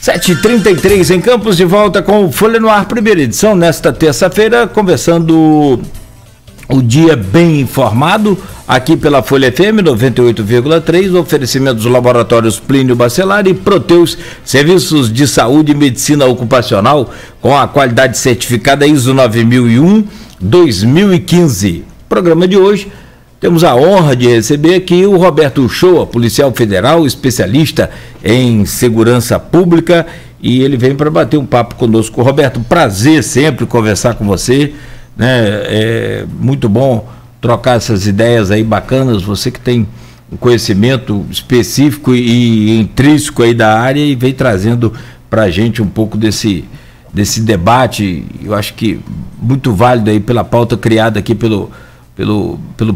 7h33 em Campos, de volta com o Folha no Ar, primeira edição, nesta terça-feira, conversando o dia bem informado, aqui pela Folha FM 98,3, oferecimento dos laboratórios Plínio Bacelar e Proteus, serviços de saúde e medicina ocupacional, com a qualidade certificada ISO 9001-2015. Programa de hoje, temos a honra de receber aqui o Roberto Uchoa, policial federal, especialista em segurança pública, e ele vem para bater um papo conosco. Roberto, prazer sempre conversar com você, né? É muito bom trocar essas ideias aí bacanas, você que tem um conhecimento específico e intrínseco aí da área e vem trazendo para a gente um pouco desse debate, eu acho que muito válido aí pela pauta criada aqui pelo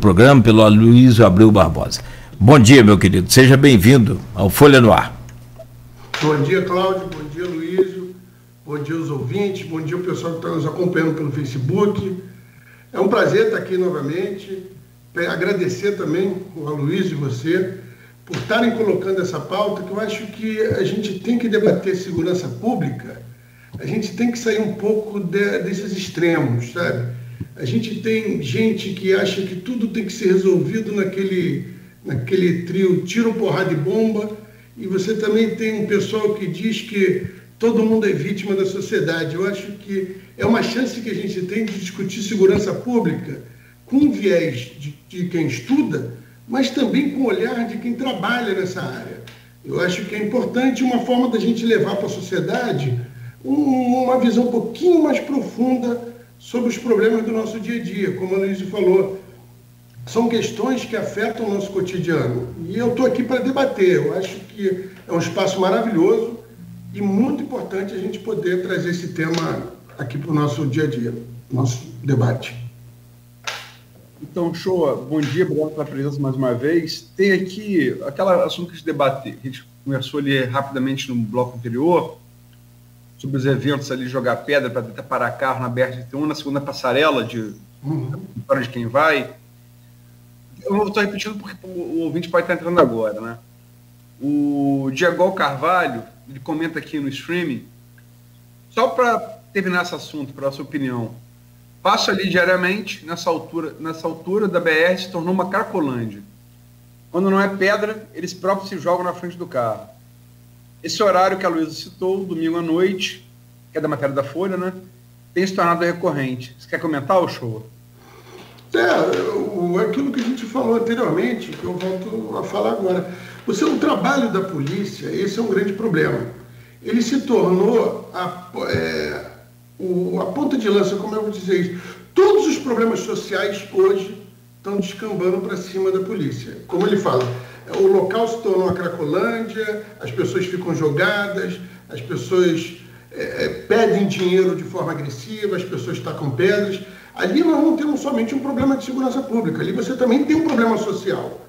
programa, pelo Aloysio Abreu Barbosa. Bom dia, meu querido. Seja bem-vindo ao Folha no Ar. Bom dia, Cláudio. Bom dia, Aloysio. Bom dia aos ouvintes. Bom dia ao pessoal que está nos acompanhando pelo Facebook. É um prazer estar aqui novamente. Agradecer também o Aloysio e você por estarem colocando essa pauta, que eu acho que a gente tem que debater segurança pública. A gente tem que sair um pouco desses extremos, sabe? A gente tem gente que acha que tudo tem que ser resolvido naquele trio tiro, porrada e bomba, e você também tem um pessoal que diz que todo mundo é vítima da sociedade. Eu acho que é uma chance que a gente tem de discutir segurança pública com um viés de quem estuda, mas também com o olhar de quem trabalha nessa área. Eu acho que é importante uma forma da gente levar para a sociedade uma visão um pouquinho mais profunda sobre os problemas do nosso dia a dia. Como a Aloysio falou, são questões que afetam o nosso cotidiano. E eu estou aqui para debater. Eu acho que é um espaço maravilhoso e muito importante a gente poder trazer esse tema aqui para o nosso dia a dia, nosso debate. Então, Shoa, bom dia, obrigado pela presença mais uma vez. Tem aqui aquele assunto que a gente conversou ali rapidamente no bloco anterior, sobre os eventos ali, jogar pedra para tentar parar carro na BR-1, na segunda passarela de quem vai. Eu não estou repetindo porque o ouvinte pode estar entrando agora, né? O Diego Carvalho, ele comenta aqui no streaming, só para terminar esse assunto, para a sua opinião, passo ali diariamente, nessa altura da BR se tornou uma cracolândia. Quando não é pedra, eles próprios se jogam na frente do carro. Esse horário que a Luísa citou, domingo à noite, que é da matéria da Folha, né, tem se tornado recorrente. Você quer comentar, Uchoa? Aquilo que a gente falou anteriormente, que eu volto a falar agora. O trabalho da polícia, esse é um grande problema. Ele se tornou a ponta de lança, como eu vou dizer isso. Todos os problemas sociais hoje estão descambando para cima da polícia. Como ele fala, o local se tornou uma cracolândia, as pessoas ficam jogadas, as pessoas pedem dinheiro de forma agressiva, as pessoas tacam pedras. Ali nós não temos somente um problema de segurança pública, ali você também tem um problema social.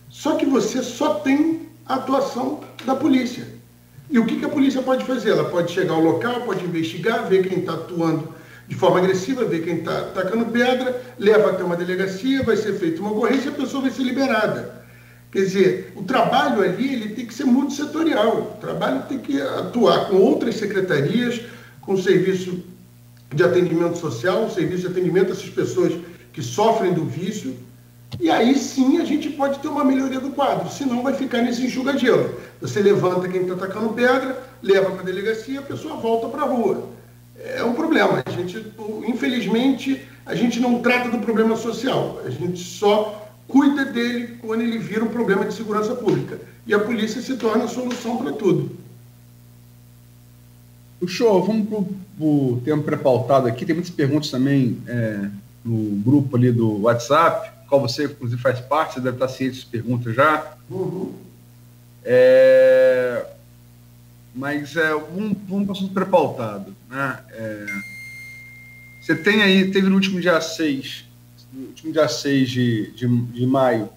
Só que você só tem a atuação da polícia. E o que a polícia pode fazer? Ela pode chegar ao local, pode investigar, ver quem está atuando de forma agressiva, ver quem está tacando pedra, leva até uma delegacia, vai ser feita uma ocorrência e a pessoa vai ser liberada. Quer dizer, o trabalho ali ele tem que ser multissetorial. O trabalho tem que atuar com outras secretarias, com o serviço de atendimento social, o serviço de atendimento a essas pessoas que sofrem do vício. E aí sim a gente pode ter uma melhoria do quadro, senão vai ficar nesse enxuga-gelo. Você levanta quem está atacando pedra, leva para a delegacia, a pessoa volta para a rua. É um problema. Infelizmente, a gente não trata do problema social. A gente só cuida dele quando ele vira um problema de segurança pública. E a polícia se torna a solução para tudo. O show, vamos para o tema pré-pautado aqui. Tem muitas perguntas também no grupo ali do WhatsApp, qual você, inclusive, faz parte. Você deve estar ciente dessas perguntas já. Uhum. Mas vamos para o assunto pré-pautado, né? Você tem aí, teve no último dia 6 de maio,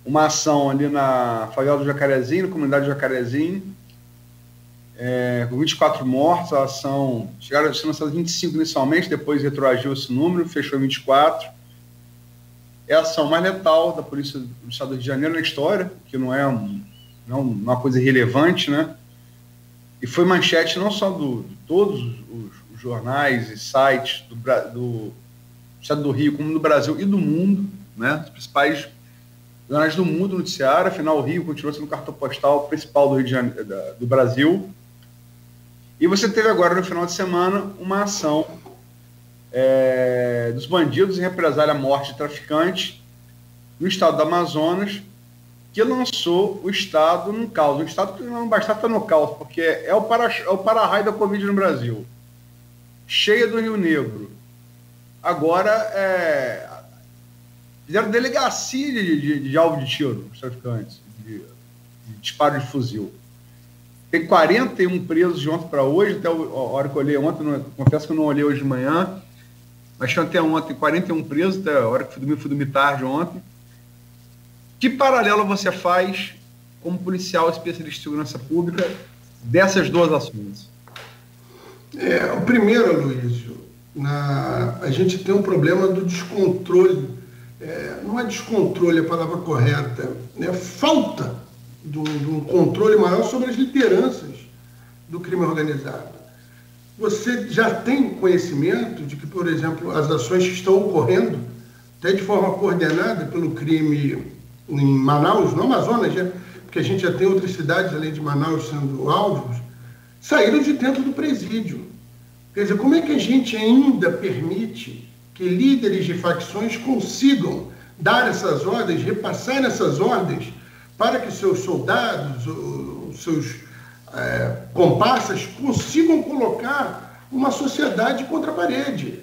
uma ação ali na favela do Jacarezinho, na comunidade do Jacarezinho, com 24 mortos. A ação chegaram a ser lançadas 25 inicialmente, depois retroagiu esse número, fechou em 24. É a ação mais letal da polícia do estado do Rio de Janeiro na história, que não é uma coisa irrelevante, né? e foi manchete não só de todos os jornais e sites do estado do Rio, como do Brasil e do mundo, né? Os principais jornais do mundo noticiaram. Afinal, o Rio continua sendo o cartão postal principal do Rio de Janeiro, do Brasil. E você teve agora, no final de semana, uma ação dos bandidos em represália à morte de traficantes no estado do Amazonas, que lançou o estado num caos. Um estado que não basta estar no caos, porque é o para-raio da Covid no Brasil. Cheia do Rio Negro. Agora, fizeram delegacia de alvo de tiro, os traficantes, de disparo de fuzil. Tem 41 presos de ontem para hoje, até a hora que eu olhei ontem, confesso que eu não olhei hoje de manhã, mas tinha até ontem 41 presos, até a hora que fui dormir tarde ontem. Que paralelo você faz, como policial especialista em segurança pública, dessas duas ações? O primeiro, Aloysio, a gente tem um problema do descontrole. Não é descontrole a palavra correta, é falta de um controle maior sobre as lideranças do crime organizado. Você já tem conhecimento de que, por exemplo, as ações que estão ocorrendo, até de forma coordenada pelo crime em Manaus, no Amazonas, porque a gente já tem outras cidades, além de Manaus, sendo alvos, saíram de dentro do presídio. Quer dizer, como é que a gente ainda permite que líderes de facções consigam dar essas ordens, repassar essas ordens, para que seus soldados, os seus comparsas, consigam colocar uma sociedade contra a parede?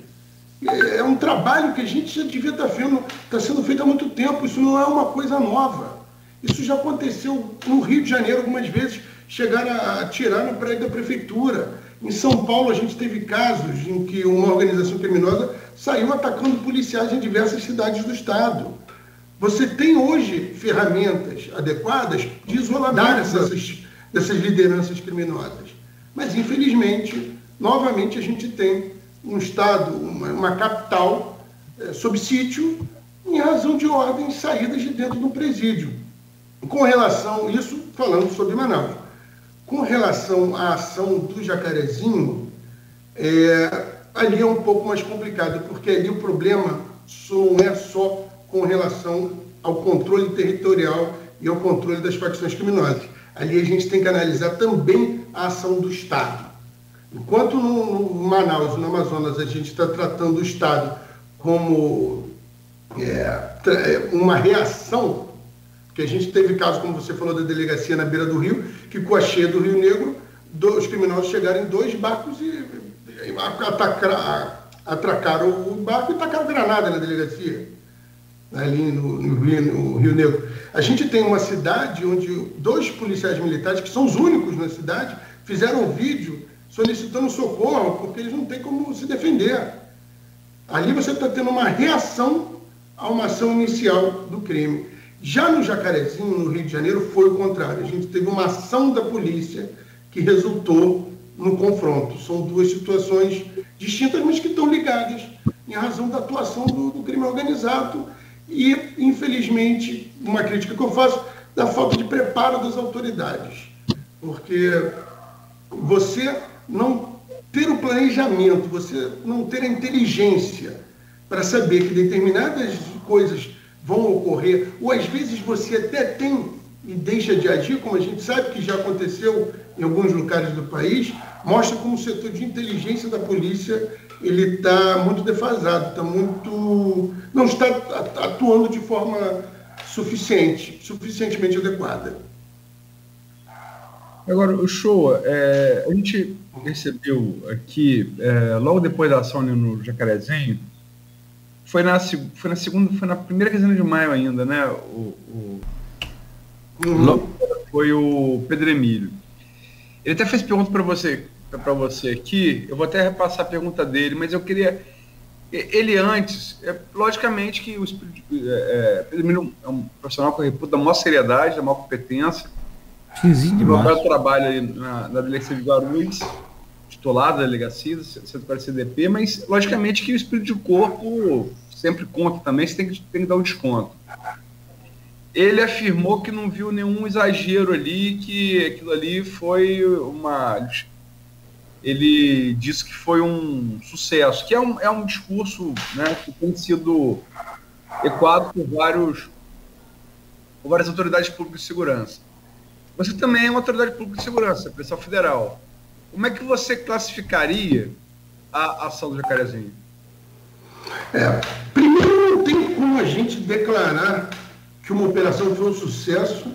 É um trabalho que a gente já devia estar vendo, está sendo feito há muito tempo. Isso não é uma coisa nova. Isso já aconteceu no Rio de Janeiro algumas vezes, chegaram a atirar no prédio da prefeitura. Em São Paulo a gente teve casos em que uma organização criminosa saiu atacando policiais em diversas cidades do estado. Você tem hoje ferramentas adequadas de isolamento dessas lideranças criminosas. Mas, infelizmente, novamente a gente tem um estado, uma capital sob sítio, em razão de ordens saídas de dentro do presídio. Com relação a isso, falando sobre Manaus, com relação à ação do Jacarezinho, ali é um pouco mais complicado, porque ali o problema não é só com relação ao controle territorial e ao controle das facções criminosas. Ali a gente tem que analisar também a ação do Estado. Enquanto no Manaus, no Amazonas, a gente está tratando o Estado como uma reação, que a gente teve caso, como você falou, da delegacia na beira do rio, que com a cheia do Rio Negro, os criminosos chegaram em 2 barcos e atracaram o barco e tacaram granada na delegacia, ali no Rio Negro. A gente tem uma cidade onde 2 policiais militares, que são os únicos na cidade, fizeram um vídeo solicitando socorro, porque eles não têm como se defender. Ali você está tendo uma reação a uma ação inicial do crime. Já no Jacarezinho, no Rio de Janeiro, foi o contrário. A gente teve uma ação da polícia que resultou no confronto. São 2 situações distintas, mas que estão ligadas em razão da atuação do crime organizado e, infelizmente, uma crítica que eu faço, da falta de preparo das autoridades. Porque você não ter o planejamento, você não ter a inteligência para saber que determinadas coisas vão ocorrer, ou às vezes você até tem e deixa de agir, como a gente sabe que já aconteceu em alguns lugares do país, mostra como o setor de inteligência da polícia ele está muito defasado, não está atuando de forma suficientemente adequada. Agora, o Shoa, a gente recebeu aqui, logo depois da ação no Jacarezinho, foi na primeira quinzena de maio ainda, né? Foi o Pedro Emílio. Ele até fez pergunta para você aqui, eu vou até repassar a pergunta dele, mas eu queria... Ele antes, logicamente que o Pedro Emílio é um profissional com reputa da maior seriedade, da maior competência. O trabalho ali na delegacia de Guarulhos, titulado da delegacia, sendo para a CDP, mas logicamente que o espírito de corpo sempre conta também, você tem que dar um desconto. ele afirmou que não viu nenhum exagero ali, que aquilo ali foi ele disse que foi um sucesso, que é um discurso, né, que tem sido ecoado por várias autoridades públicas de segurança. Você também é uma autoridade pública de segurança, Polícia Federal. Como é que você classificaria a ação do Jacarezinho? Primeiro, não tem como a gente declarar que uma operação foi um sucesso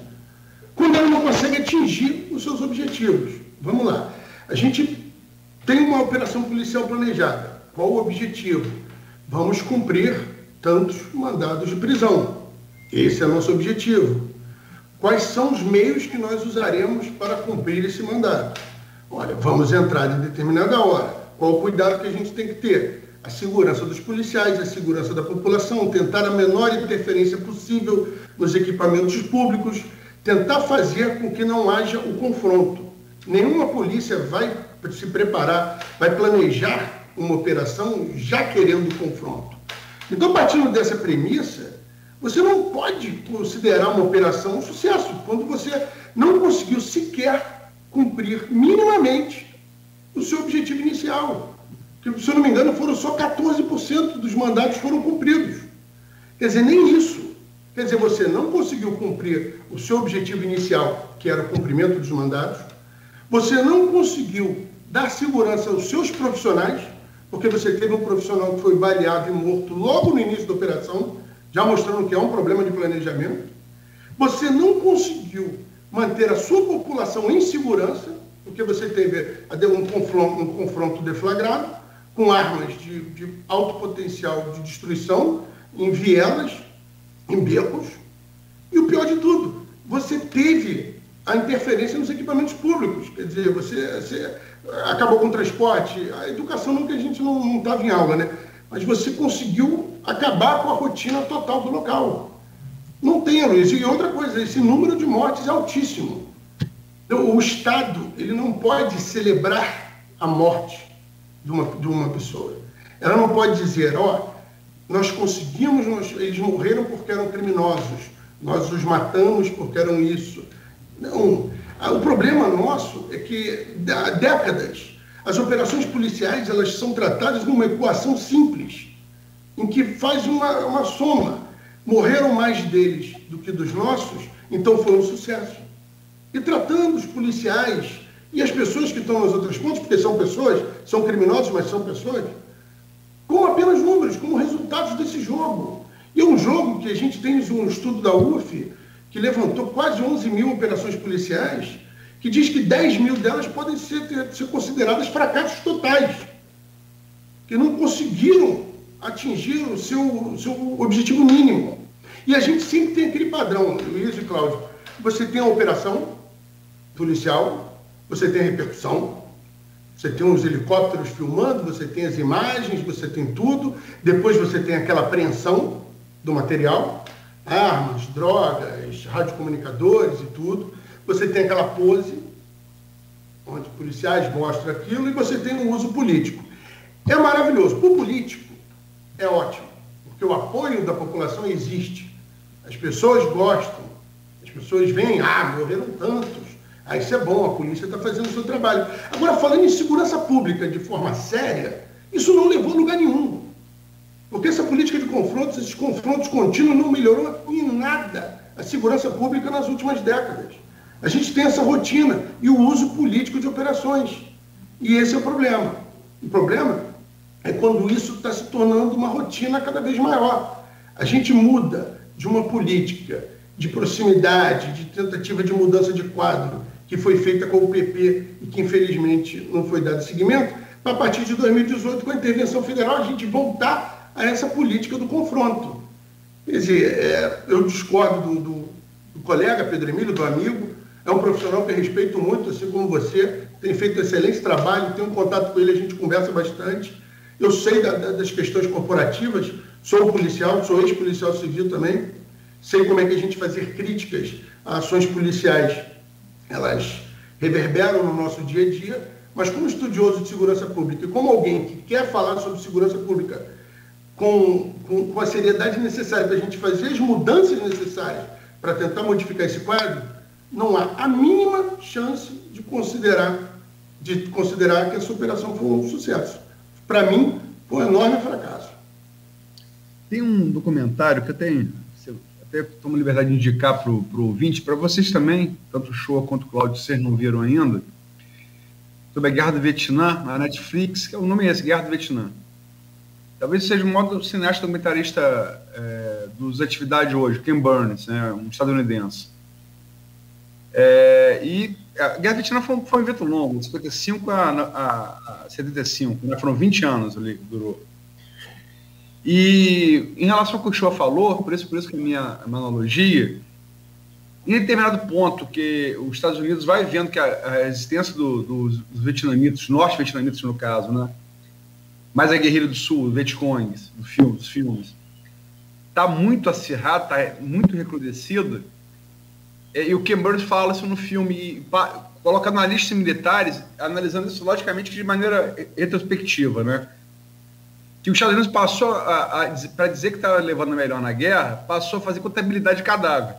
quando ela não consegue atingir os seus objetivos. Vamos lá. A gente tem uma operação policial planejada. Qual o objetivo? Vamos cumprir tantos mandados de prisão. Esse é o nosso objetivo. Quais são os meios que nós usaremos para cumprir esse mandato? Olha, vamos entrar em determinada hora. Qual o cuidado que a gente tem que ter? A segurança dos policiais, a segurança da população, tentar a menor interferência possível nos equipamentos públicos, tentar fazer com que não haja o confronto. Nenhuma polícia vai se preparar, vai planejar uma operação já querendo o confronto. Então, partindo dessa premissa, você não pode considerar uma operação um sucesso quando você não conseguiu sequer cumprir minimamente o seu objetivo inicial. Que, se eu não me engano, foram só 14% dos mandados foram cumpridos. Quer dizer, nem isso. Quer dizer, você não conseguiu cumprir o seu objetivo inicial, que era o cumprimento dos mandados. Você não conseguiu dar segurança aos seus profissionais, porque você teve um profissional que foi baleado e morto logo no início da operação, já mostrando que é um problema de planejamento. Você não conseguiu manter a sua população em segurança, porque você teve um confronto deflagrado, com armas de alto potencial de destruição, em vielas, em becos. E o pior de tudo, você teve a interferência nos equipamentos públicos. Quer dizer, você acabou com o transporte, a educação não, que a gente não estava em aula, né? Mas você conseguiu acabar com a rotina total do local. Não tem, Luiz. E outra coisa, esse número de mortes é altíssimo. Então, o Estado, ele não pode celebrar a morte de uma pessoa. Ela não pode dizer, nós conseguimos, eles morreram porque eram criminosos, nós os matamos porque eram isso. Não. O problema nosso é que, há décadas, as operações policiais, elas são tratadas numa equação simples, em que faz uma soma. Morreram mais deles do que dos nossos, então foi um sucesso. E tratando os policiais e as pessoas que estão nas outras pontas, porque são pessoas, são criminosos, mas são pessoas, como apenas números, como resultados desse jogo. E é um jogo que a gente tem um estudo da UF, que levantou quase 11 mil operações policiais, que diz que 10 mil delas podem ser consideradas fracassos totais, que não conseguiram atingir o seu objetivo mínimo. E a gente sempre tem aquele padrão, Luiz e Cláudio, você tem a operação policial, você tem a repercussão, você tem os helicópteros filmando, você tem as imagens, você tem tudo, depois você tem aquela apreensão do material, armas, drogas, radiocomunicadores e tudo, você tem aquela pose, onde policiais mostram aquilo, e você tem o uso político. É maravilhoso. Para o político, é ótimo, porque o apoio da população existe. As pessoas gostam, as pessoas veem, morreram tantos. Isso é bom, a polícia está fazendo o seu trabalho. Agora, falando em segurança pública de forma séria, isso não levou a lugar nenhum. Porque essa política de confrontos, esses confrontos contínuos, não melhorou em nada a segurança pública nas últimas décadas. A gente tem essa rotina e o uso político de operações. E esse é o problema. O problema é quando isso está se tornando uma rotina cada vez maior. A gente muda de uma política de proximidade, de tentativa de mudança de quadro, que foi feita com o PP e que, infelizmente, não foi dado seguimento, para, a partir de 2018, com a intervenção federal, a gente voltar a essa política do confronto. Quer dizer, eu discordo do colega Pedro Emílio, do amigo, é um profissional que eu respeito muito, assim como você, tem feito excelente trabalho, tenho um contato com ele, a gente conversa bastante. Eu sei das questões corporativas, sou policial, sou ex-policial civil também, sei como é que a gente fazer críticas a ações policiais, elas reverberam no nosso dia a dia, mas como estudioso de segurança pública e como alguém que quer falar sobre segurança pública com a seriedade necessária para a gente fazer as mudanças necessárias para tentar modificar esse quadro, não há a mínima chance de considerar que essa operação foi um sucesso. Para mim, foi um enorme fracasso. Tem um documentário que eu tenho, até tomo liberdade de indicar para o ouvinte, para vocês também, tanto o Shoa quanto o Cláudio, vocês não viram ainda, sobre a Guerra do Vietnã, na Netflix, que o nome é esse, Guerra do Vietnã. Talvez seja o modo cineasta documentarista dos atividades hoje, Ken Burns, né, um estadunidense. E a Guerra do Vietnã foi um evento longo, de 55 a 75, né, foram 20 anos ali que durou. E em relação ao que o Shoa falou, por isso que é a minha analogia, em determinado ponto que os Estados Unidos vai vendo que a resistência dos vietnamitas, norte-vietnamitas no caso, né, mas a guerrilha do sul, os Vietcongs, dos filmes, está muito acirrada, está muito recrudescida, e o Ken Burns fala isso no filme, e coloca analistas militares analisando isso logicamente de maneira retrospectiva, né? Que os Estados Unidos passou para dizer que estava levando melhor na guerra, passou a fazer contabilidade de cadáver.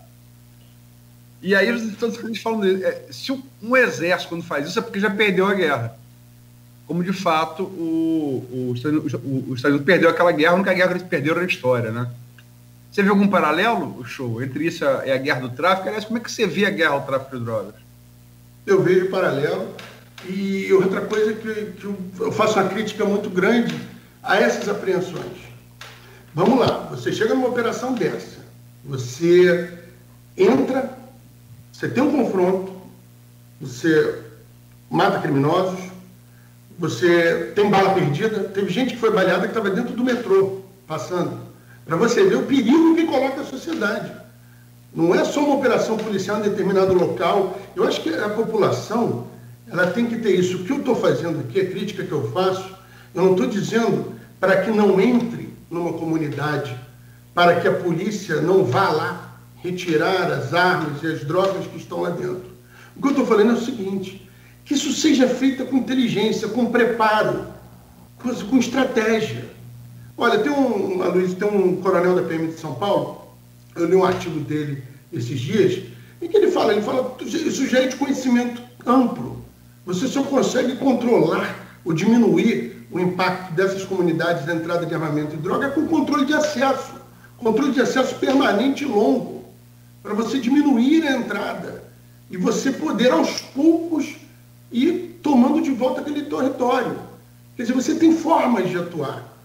E aí os Estados Unidos falam, se um exército quando faz isso é porque já perdeu a guerra. Como de fato os Estados Unidos perdeu aquela guerra, a única guerra que eles perderam na história, né? Você vê algum paralelo, Shoa, entre isso e a guerra do tráfico? Aliás, como é que você vê a guerra ao tráfico de drogas? Eu vejo paralelo, e outra coisa que eu faço uma crítica muito grande a essas apreensões. Vamos lá, você chega numa operação dessa, você entra, você tem um confronto, você mata criminosos, você tem bala perdida, teve gente que foi baleada que estava dentro do metrô, passando, para você ver o perigo que coloca a sociedade. Não é só uma operação policial em determinado local. Eu acho que a população, ela tem que ter isso. O que eu estou fazendo aqui, a crítica que eu faço, eu não estou dizendo para que não entre numa comunidade, para que a polícia não vá lá retirar as armas e as drogas que estão lá dentro. O que eu estou falando é o seguinte, que isso seja feito com inteligência, com preparo, com estratégia. Olha, tem um coronel da PM de São Paulo, eu li um artigo dele esses dias, em que ele fala, isso já é de conhecimento amplo. Você só consegue controlar ou diminuir o impacto dessas comunidades da entrada de armamento e droga com controle de acesso permanente e longo, para você diminuir a entrada e você poder, aos poucos, ir tomando de volta aquele território. Quer dizer, você tem formas de atuar.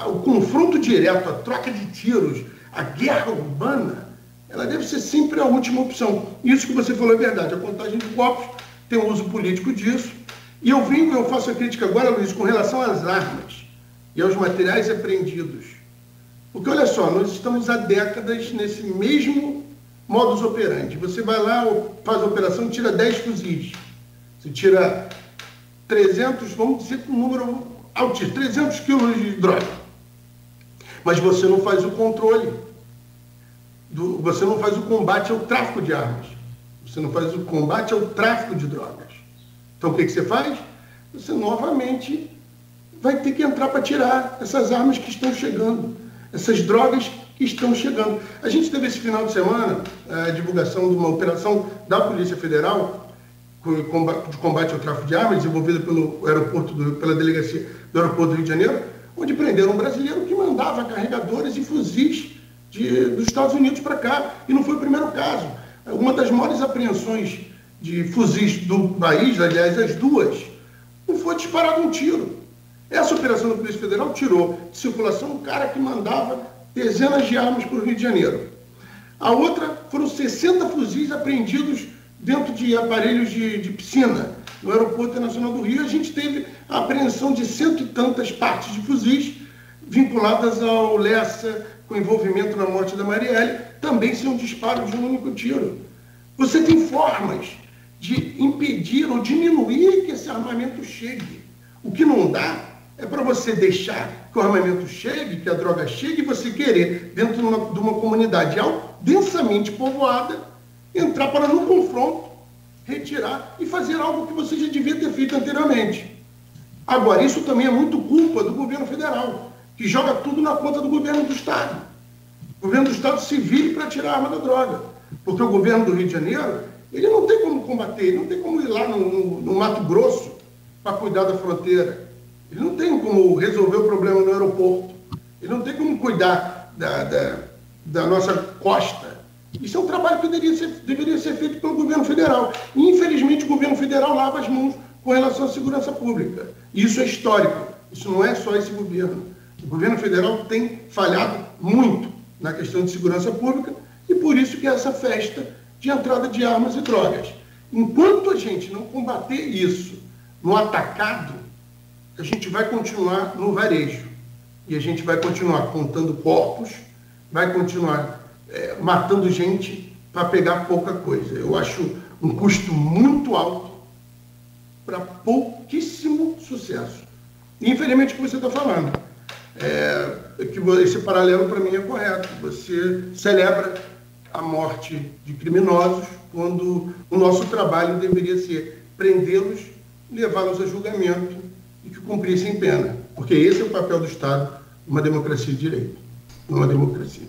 O confronto direto, a troca de tiros, a guerra urbana, ela deve ser sempre a última opção. Isso que você falou é verdade. A contagem de golpes tem um uso político disso. E eu faço a crítica agora, Luiz, com relação às armas e aos materiais apreendidos. Porque, olha só, nós estamos há décadas nesse mesmo modus operandi. Você vai lá, faz a operação, tira 10 fuzis. Você tira 300, vamos dizer com um número altíssimo, 300 quilos de droga. Mas você não faz o controle, você não faz o combate ao tráfico de armas. Você não faz o combate ao tráfico de drogas. Então, o que você faz? Você novamente vai ter que entrar para tirar essas armas que estão chegando, essas drogas que estão chegando. A gente teve esse final de semana a divulgação de uma operação da Polícia Federal de combate ao tráfico de armas, desenvolvida pela delegacia do aeroporto do Rio de Janeiro, onde prenderam um brasileiro que mandava carregadores e fuzis dos Estados Unidos para cá. E não foi o primeiro caso. Uma das maiores apreensões de fuzis do país, aliás, as duas, não foi disparado um tiro. Essa operação da Polícia Federal tirou de circulação um cara que mandava dezenas de armas para o Rio de Janeiro. A outra foram 60 fuzis apreendidos dentro de aparelhos de piscina no Aeroporto Internacional do Rio. A gente teve a apreensão de 100 e tantas partes de fuzis vinculadas ao Lessa, com envolvimento na morte da Marielle, também sem um disparo de um único tiro. Você tem formas de impedir ou diminuir que esse armamento chegue. O que não dá é para você deixar que o armamento chegue, que a droga chegue, e você querer, dentro de uma comunidade densamente povoada, entrar para no confronto, retirar e fazer algo que você já devia ter feito anteriormente. Agora, isso também é muito culpa do governo federal, que joga tudo na conta do governo do Estado. O governo do Estado se vire para tirar a arma da droga. Porque o governo do Rio de Janeiro, ele não tem como combater, ele não tem como ir lá no Mato Grosso para cuidar da fronteira. Ele não tem como resolver o problema no aeroporto. Ele não tem como cuidar da nossa costa. Isso é um trabalho que deveria ser feito pelo governo federal. E, infelizmente, o governo federal lava as mãos com relação à segurança pública. E isso é histórico. Isso não é só esse governo. O governo federal tem falhado muito na questão de segurança pública e por isso que é essa festa de entrada de armas e drogas. Enquanto a gente não combater isso no atacado, a gente vai continuar no varejo. E a gente vai continuar contando corpos, vai continuar matando gente para pegar pouca coisa. Eu acho um custo muito alto para pouquíssimo sucesso. E, infelizmente, o que você está falando, que esse paralelo para mim é correto. Você celebra a morte de criminosos quando o nosso trabalho deveria ser prendê-los, levá-los a julgamento e que cumprissem pena. Porque esse é o papel do Estado numa democracia de direito, numa democracia.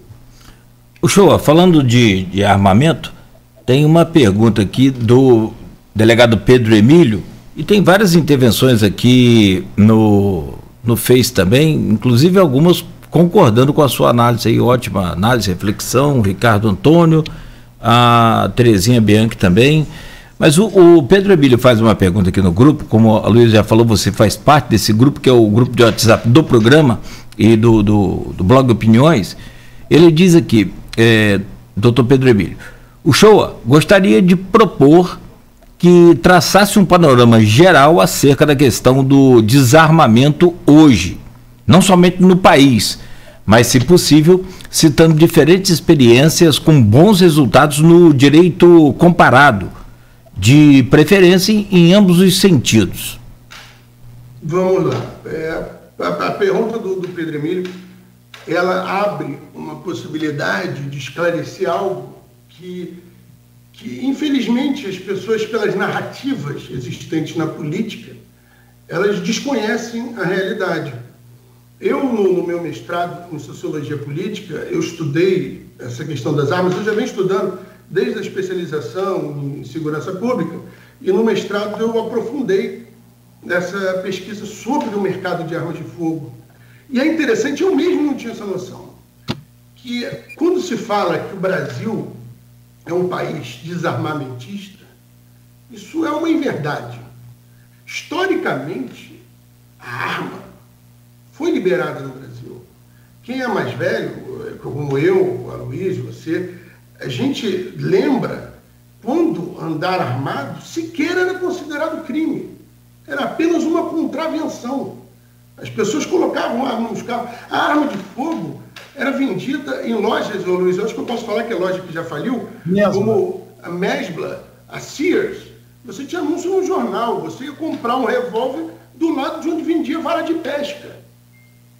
O Shoa, falando de armamento, tem uma pergunta aqui do delegado Pedro Emílio, e tem várias intervenções aqui no Face também, inclusive algumas concordando com a sua análise aí, ótima análise, reflexão, Ricardo Antônio, a Terezinha Bianchi também. Mas o Pedro Emílio faz uma pergunta aqui no grupo, como a Luísa já falou, você faz parte desse grupo, que é o grupo de WhatsApp do programa e do blog Opiniões. Ele diz aqui, Dr. Pedro Emílio, o Shoa gostaria de propor que traçasse um panorama geral acerca da questão do desarmamento hoje, não somente no país, mas, se possível, citando diferentes experiências com bons resultados no direito comparado, de preferência em ambos os sentidos. Vamos lá. A pergunta do Pedro Emílio, ela abre uma possibilidade de esclarecer algo que infelizmente, as pessoas, pelas narrativas existentes na política, elas desconhecem a realidade. Eu, no meu mestrado em Sociologia Política, eu estudei essa questão das armas, eu já venho estudando desde a especialização em segurança pública, e no mestrado eu aprofundei nessa pesquisa sobre o mercado de armas de fogo. E é interessante, eu mesmo não tinha essa noção, que quando se fala que o Brasil é um país desarmamentista, isso é uma inverdade. Historicamente, a arma foi liberada no Brasil. Quem é mais velho, como eu, a Luísa, você, a gente lembra quando andar armado sequer era considerado crime. Era apenas uma contravenção. As pessoas colocavam arma nos carros. A arma de fogo era vendida em lojas, Luiz, eu acho que eu posso falar que é loja que já faliu, como a Mesbla, a Sears. Você tinha anúncio no jornal, você ia comprar um revólver do lado de onde vendia vara de pesca.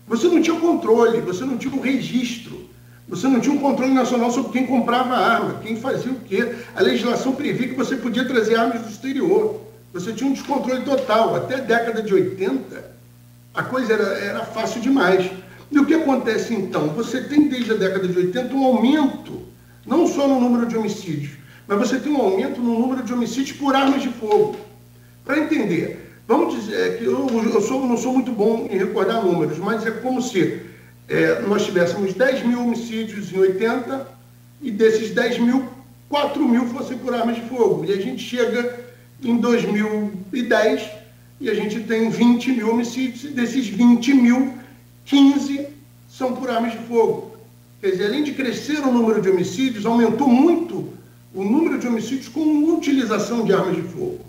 Você não tinha controle, você não tinha um registro, você não tinha um controle nacional sobre quem comprava a arma, quem fazia o quê. A legislação previa que você podia trazer armas do exterior. Você tinha um descontrole total. Até a década de 80, a coisa era fácil demais. E o que acontece então? Você tem desde a década de 80 um aumento, não só no número de homicídios, mas você tem um aumento no número de homicídios por armas de fogo. Para entender, vamos dizer que eu não sou muito bom em recordar números, mas é como se nós tivéssemos 10 mil homicídios em 80 e desses 10 mil, 4 mil fossem por armas de fogo. E a gente chega em 2010 e a gente tem 20 mil homicídios e desses 20 mil, 15 são por armas de fogo. Quer dizer, além de crescer o número de homicídios, aumentou muito o número de homicídios com utilização de armas de fogo.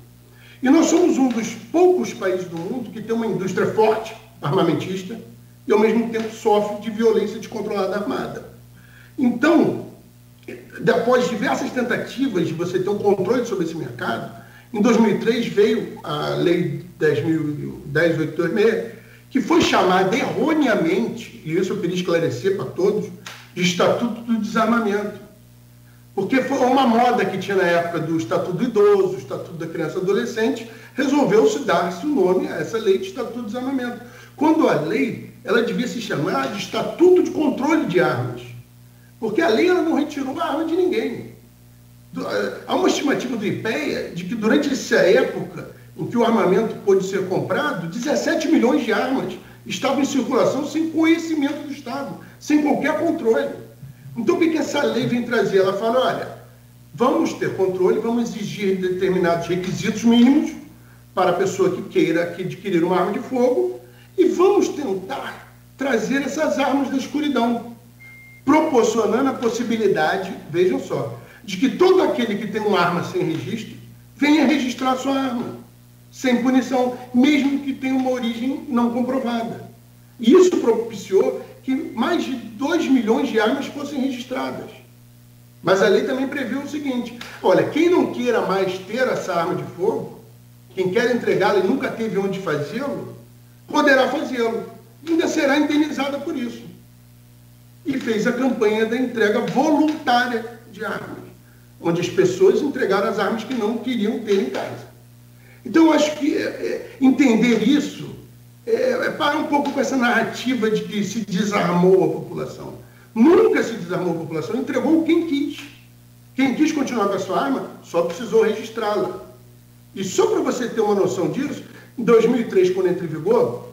E nós somos um dos poucos países do mundo que tem uma indústria forte, armamentista, e ao mesmo tempo sofre de violência descontrolada armada. Então, após diversas tentativas de você ter um controle sobre esse mercado, em 2003 veio a Lei 10.826, que foi chamada erroneamente, e isso eu queria esclarecer para todos, de Estatuto do Desarmamento. Porque foi uma moda que tinha na época do Estatuto do Idoso, Estatuto da Criança e Adolescente, resolveu-se dar-se o nome a essa lei de Estatuto do Desarmamento. Quando a lei, ela devia se chamar de Estatuto de Controle de Armas. Porque a lei ela não retirou a arma de ninguém. Há uma estimativa do IPEA de que durante essa época em que o armamento pôde ser comprado, 17 milhões de armas estavam em circulação sem conhecimento do Estado, sem qualquer controle. Então, o que essa lei vem trazer? Ela fala, olha, vamos ter controle, vamos exigir determinados requisitos mínimos para a pessoa que queira adquirir uma arma de fogo e vamos tentar trazer essas armas da escuridão, proporcionando a possibilidade, vejam só, de que todo aquele que tem uma arma sem registro venha registrar sua arma, sem punição, mesmo que tenha uma origem não comprovada. E isso propiciou que mais de 2 milhões de armas fossem registradas. Mas a lei também previu o seguinte, olha, quem não queira mais ter essa arma de fogo, quem quer entregá-la e nunca teve onde fazê-lo, poderá fazê-lo. Ainda será indenizada por isso. E fez a campanha da entrega voluntária de armas, onde as pessoas entregaram as armas que não queriam ter em casa. Então, eu acho que entender isso para um pouco com essa narrativa de que se desarmou a população. Nunca se desarmou a população, entregou quem quis. Quem quis continuar com a sua arma só precisou registrá-la. E só para você ter uma noção disso, em 2003, quando entra em vigor,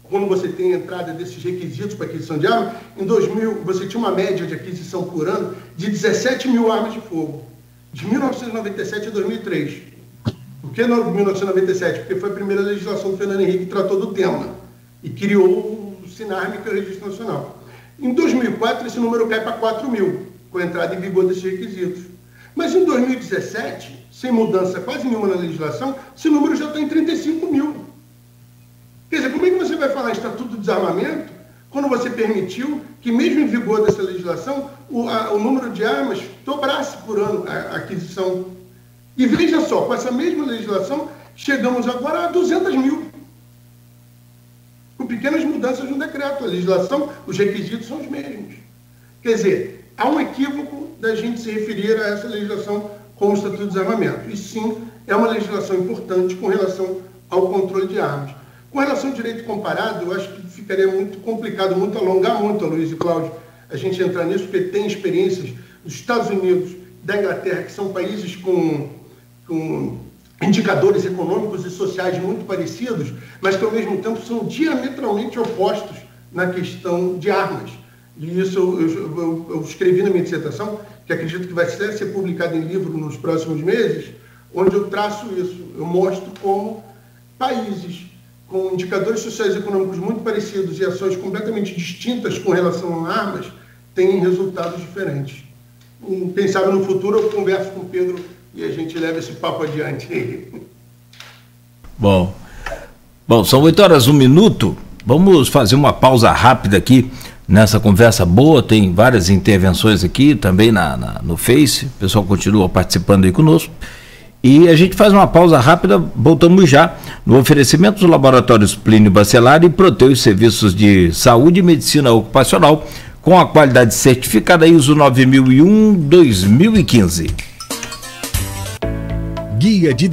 quando você tem a entrada desses requisitos para aquisição de arma, em 2000 você tinha uma média de aquisição por ano de 17 mil armas de fogo, de 1997 a 2003. Por que não 1997? Porque foi a primeira legislação do Fernando Henrique que tratou do tema e criou o SINARME, que é o Registro Nacional. Em 2004, esse número cai para 4 mil, com a entrada em vigor desses requisitos. Mas em 2017, sem mudança quase nenhuma na legislação, esse número já está em 35 mil. Quer dizer, como é que você vai falar em estatuto de desarmamento quando você permitiu que, mesmo em vigor dessa legislação, o número de armas dobrasse por ano a aquisição? E veja só, com essa mesma legislação, chegamos agora a 200 mil. Com pequenas mudanças no decreto. A legislação, os requisitos são os mesmos. Quer dizer, há um equívoco da gente se referir a essa legislação como Estatuto de Desarmamento. E sim, é uma legislação importante com relação ao controle de armas. Com relação ao direito comparado, eu acho que ficaria muito complicado, muito alongar muito, Luiz e Cláudio, a gente entrar nisso, porque tem experiências dos Estados Unidos, da Inglaterra, que são países com indicadores econômicos e sociais muito parecidos, mas que ao mesmo tempo são diametralmente opostos na questão de armas. E isso eu escrevi na minha dissertação, que acredito que vai ser publicado em livro nos próximos meses, onde eu traço isso. Eu mostro como países com indicadores sociais e econômicos muito parecidos e ações completamente distintas com relação a armas têm resultados diferentes. Quem sabe no futuro eu converso com o Pedro e a gente leva esse papo adiante. Bom, são 8h01. Vamos fazer uma pausa rápida aqui nessa conversa boa. Tem várias intervenções aqui também no Face. O pessoal continua participando aí conosco. E a gente faz uma pausa rápida, voltamos já no oferecimento dos laboratórios Plínio Bacelar e Proteus Serviços de Saúde e Medicina Ocupacional com a qualidade certificada ISO 9001-2015. Guia de